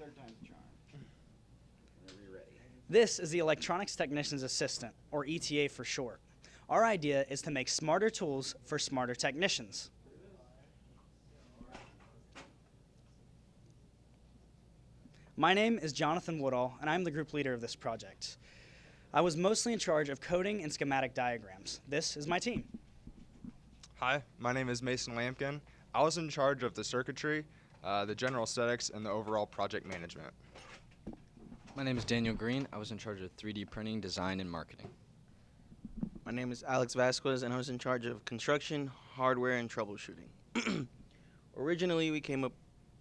Third time's the charm. Whenever you're ready. This is the Electronics Technician's Assistant, or ETA for short. Our idea is to make smarter tools for smarter technicians. My name is Jonathan Woodall, and I'm the group leader of this project. I was mostly in charge of coding and schematic diagrams. This is my team. Hi, my name is Mason Lampkin. I was in charge of the circuitry, the general aesthetics, and the overall project management. My name is Daniel Green. I was in charge of 3D printing, design, and marketing. My name is Alex Vasquez, and I was in charge of construction, hardware, and troubleshooting. Originally, we came up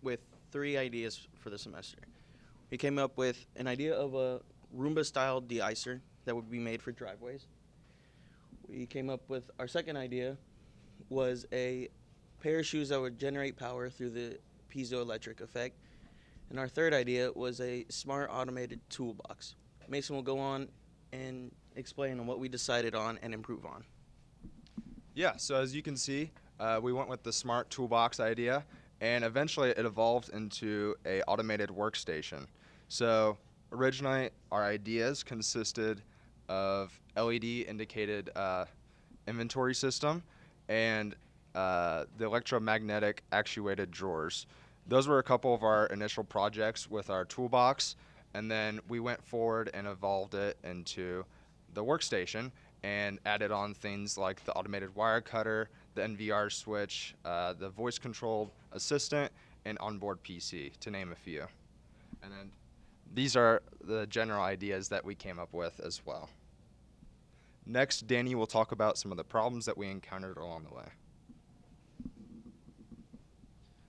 with 3 ideas for the semester. We came up with an idea of a Roomba-style de-icer that would be made for driveways. We came up with our second idea was a pair of shoes that would generate power through the piezoelectric effect. And our third idea was a smart automated toolbox. Mason will go on and explain on what we decided on and improve on. Yeah, so as you can see, we went with the smart toolbox idea, and eventually it evolved into a automated workstation. So originally, our ideas consisted of LED indicated inventory system and the electromagnetic actuated drawers. Those were a couple of our initial projects with our toolbox, and then we went forward and evolved it into the workstation and added on things like the automated wire cutter, the NVR switch, the voice controlled assistant, and onboard PC, to name a few. And then these are the general ideas that we came up with as well. Next, Danny will talk about some of the problems that we encountered along the way.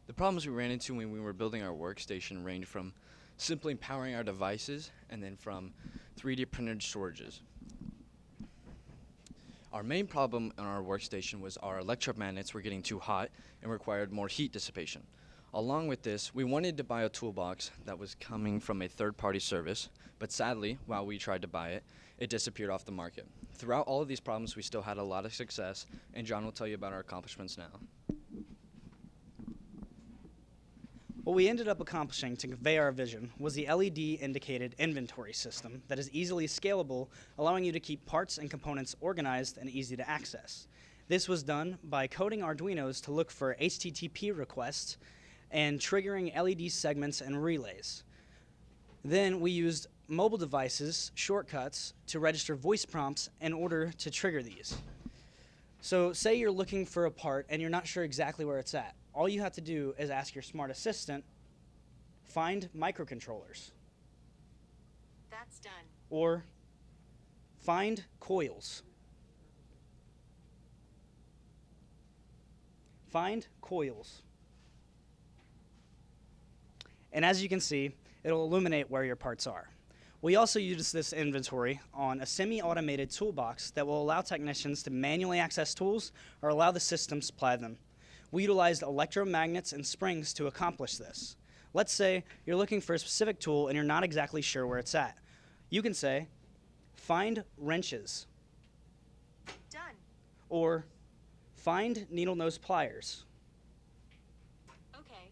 The problems we ran into when we were building our workstation ranged from simply powering our devices and then from 3D printed storages. Our main problem on our workstation was our electromagnets were getting too hot and required more heat dissipation. Along with this, we wanted to buy a toolbox that was coming from a third-party service, but sadly, while we tried to buy it, it disappeared off the market. Throughout all of these problems, we still had a lot of success, and John will tell you about our accomplishments now. What we ended up accomplishing to convey our vision was the LED-indicated inventory system that is easily scalable, allowing you to keep parts and components organized and easy to access. This was done by coding Arduinos to look for HTTP requests and triggering LED segments and relays. Then we used mobile devices, shortcuts, to register voice prompts in order to trigger these. So say you're looking for a part and you're not sure exactly where it's at. All you have to do is ask your smart assistant, find microcontrollers. That's done. Or find coils. Find coils. And as you can see, it'll illuminate where your parts are. We also use this inventory on a semi-automated toolbox that will allow technicians to manually access tools or allow the system to supply them. We utilized electromagnets and springs to accomplish this. Let's say you're looking for a specific tool and you're not exactly sure where it's at. You can say, find wrenches. Done. Or find needle nose pliers. Okay.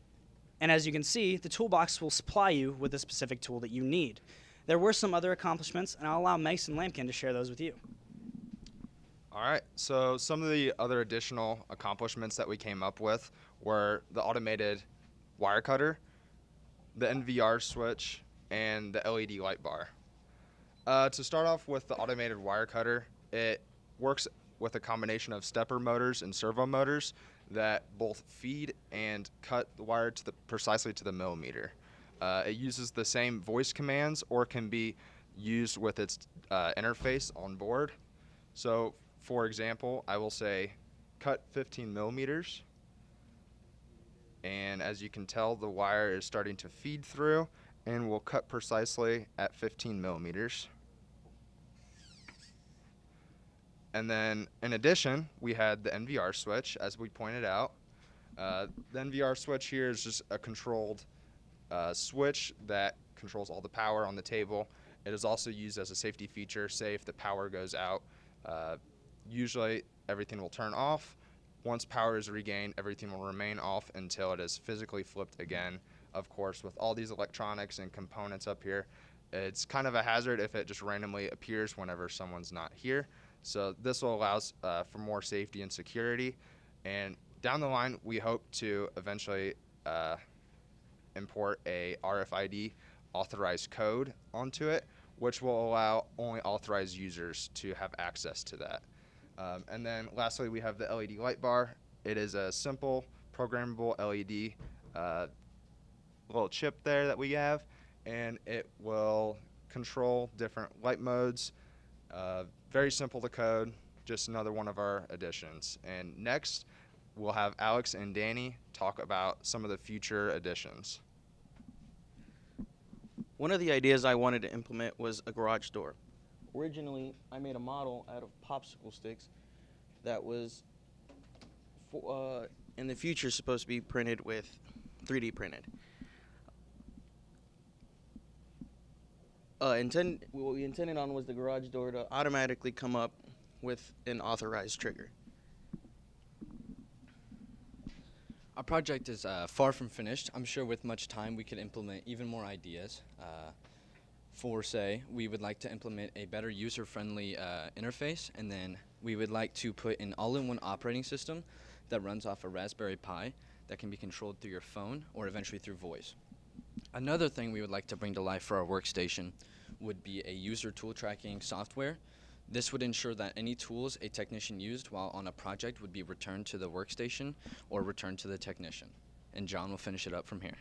And as you can see, the toolbox will supply you with the specific tool that you need. There were some other accomplishments, and I'll allow Mason Lampkin to share those with you. All right, so some of the other additional accomplishments that we came up with were the automated wire cutter, the NVR switch, and the LED light bar. To start off with the automated wire cutter, it works with a combination of stepper motors and servo motors that both feed and cut the wire to precisely to the millimeter. It uses the same voice commands or can be used with its interface on board. So, for example, I will say cut 15 millimeters. And as you can tell, the wire is starting to feed through and will cut precisely at 15 millimeters. And then, in addition, we had the NVR switch, as we pointed out. The NVR switch here is just a controlled switch that controls all the power on the table. It is also used as a safety feature. Say if the power goes out, usually everything will turn off. Once power is regained, everything will remain off until it is physically flipped again of course, with all these electronics and components up here, it's kind of a hazard if it just randomly appears whenever someone's not here. So this will allow for more safety and security. And down the line, we hope to eventually import a RFID authorized code onto it, which will allow only authorized users to have access to that. And then lastly, we have the LED light bar. It is a simple programmable LED little chip there that we have, and it will control different light modes. Very simple to code, just another one of our additions. And next, we'll have Alex and Danny talk about some of the future additions. One of the ideas I wanted to implement was a garage door. Originally, I made a model out of popsicle sticks that was, in the future, supposed to be printed with 3D printed. What we intended on was the garage door to automatically come up with an authorized trigger. Our project is far from finished. I'm sure with much time we could implement even more ideas. We would like to implement a better user-friendly interface, and then we would like to put an all-in-one operating system that runs off a Raspberry Pi that can be controlled through your phone or eventually through voice. Another thing we would like to bring to life for our workstation would be a user tool tracking software. This would ensure that any tools a technician used while on a project would be returned to the workstation or returned to the technician. And John will finish it up from here.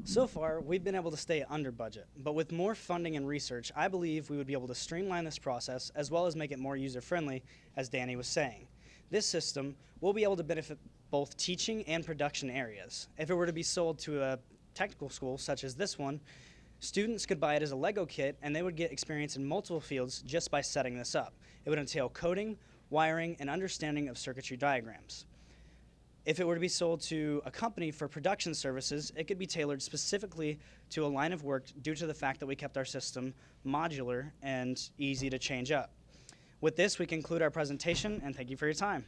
So far, we've been able to stay under budget, but with more funding and research, I believe we would be able to streamline this process as well as make it more user-friendly, as Danny was saying. This system will be able to benefit both teaching and production areas. If it were to be sold to a technical school such as this one, students could buy it as a Lego kit and they would get experience in multiple fields just by setting this up. It would entail coding, wiring, and understanding of circuitry diagrams. If it were to be sold to a company for production services, it could be tailored specifically to a line of work due to the fact that we kept our system modular and easy to change up. With this, we conclude our presentation, and thank you for your time.